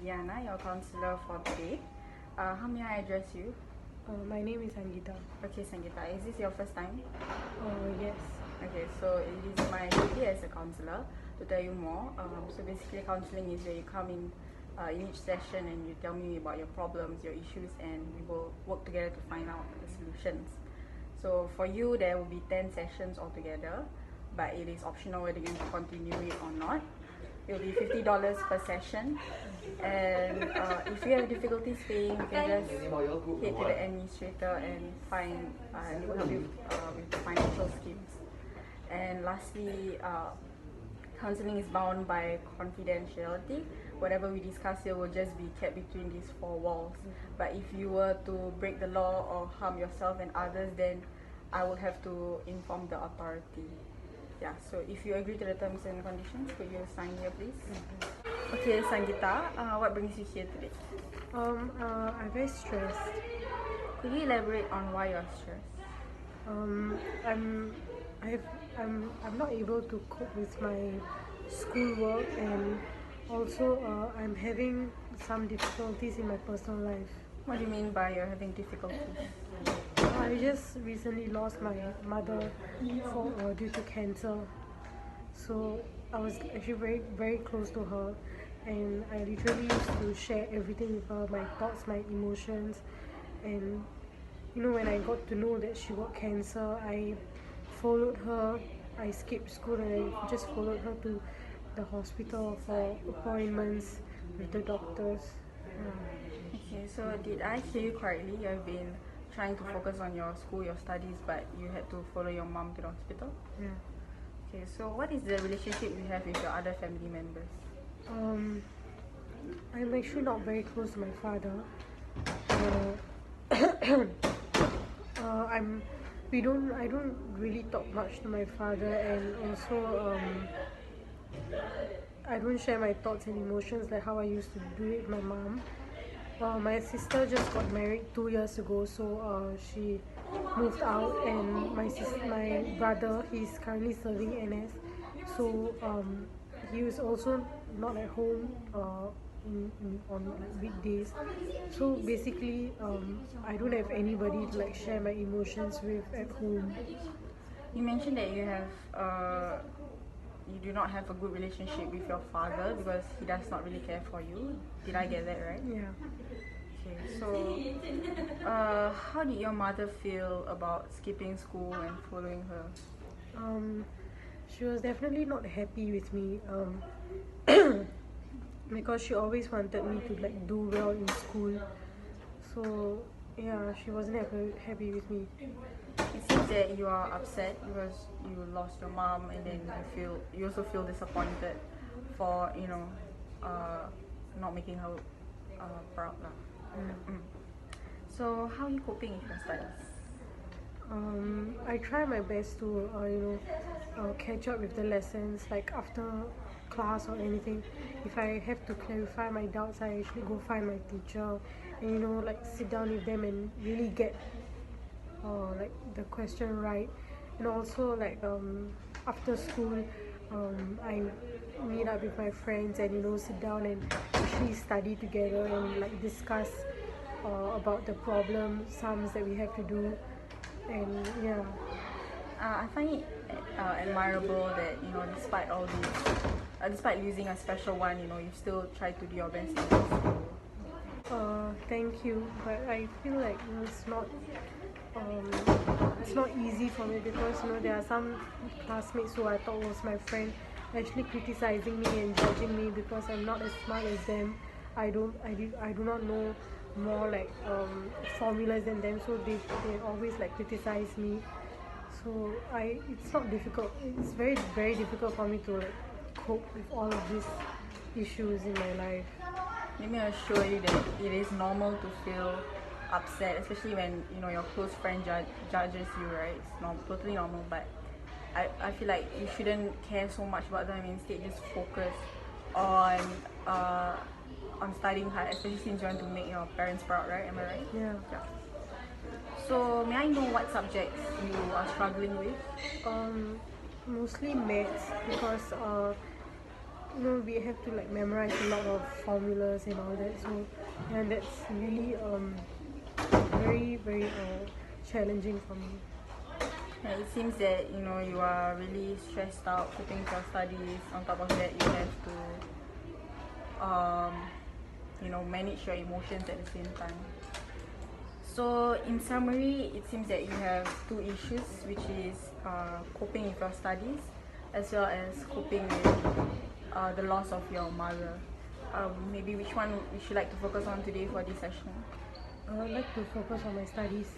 Diana, your counselor for today. How may I address you? My name is Angita. Okay, Sangeeta, is this your first time? Yes. Okay, so it is my duty as a counselor to tell you more. So basically, counseling is where you come in each session and you tell me about your problems, your issues, and we will work together to find out the solutions. So for you, there will be 10 sessions altogether, but it is optional whether you want to continue it or not. It will be $50 per session, and if you have difficulties paying, you can just head to the administrator and find and work with the financial schemes. And lastly, counseling is bound by confidentiality. Whatever we discuss here will just be kept between these four walls. But if you were to break the law or harm yourself and others, then I will have to inform the authority. Yeah, so if you agree to the terms and conditions, could you sign here, please? Okay, Sangeeta, what brings you here today? I'm very stressed. Could you elaborate on why you're stressed? I'm not able to cope with my schoolwork, and also I'm having some difficulties in my personal life. What do you mean by you're having difficulties? I just recently lost my mother due to cancer, so I was actually very close to her, and I literally used to share everything with her, my thoughts, my emotions. And when I got to know that she got cancer, I followed her. I skipped school and I just followed her to the hospital for appointments with the doctors. Okay, so did I hear you correctly? You have been trying to focus on your school, your studies, but you had to follow your mom to the hospital? Yeah. Okay, so what is the relationship you have with your other family members? I'm actually not very close to my father. I don't really talk much to my father, and also I don't share my thoughts and emotions like how I used to do it with my mom. My sister just got married 2 years ago, so she moved out, and my brother, he's currently serving NS, so he was also not at home on like weekdays. So basically, I don't have anybody to like share my emotions with at home. You mentioned that you do not have a good relationship with your father because he does not really care for you. Did I get that right? Yeah. Okay, so how did your mother feel about skipping school and following her? She was definitely not happy with me, because she always wanted me to like do well in school. So yeah, she wasn't happy with me. It seems that you are upset because you lost your mom, and then you also feel disappointed for not making her proud lah. So how are you coping with your studies? I try my best to catch up with the lessons, like after class or anything. If I have to clarify my doubts, I actually go find my teacher and like sit down with them and really get like the question right. And also like after school, I meet up with my friends and sit down and actually study together and like discuss about the problem sums that we have to do. And yeah. I find it admirable that despite all this, despite losing a special one, you still try to do your best in school. Thank you, but I feel like it's not easy for me because there are some classmates who I thought was my friend actually criticizing me and judging me because I'm not as smart as them. I do not know more like formulas than them, so they always like criticize me. So it's not difficult. It's very very difficult for me to like cope with all of these issues in my life. Let me assure you that it is normal to feel upset, especially when your close friend judges you, right? It's totally normal, but I feel like you shouldn't care so much about them. Instead, just focus on studying hard, especially since you want to make your parents proud, right? Am I right? Yeah. So may I know what subjects you are struggling with? Mostly maths because we have to like memorize a lot of formulas and all that. So and that's really very very challenging for me. Yeah, it seems that you are really stressed out putting your studies. On top of that, you have to manage your emotions at the same time. So in summary, it seems that you have two issues, which is coping with your studies as well as coping with the loss of your mother. Maybe which one would you like to focus on today for this session? I would like to focus on my studies.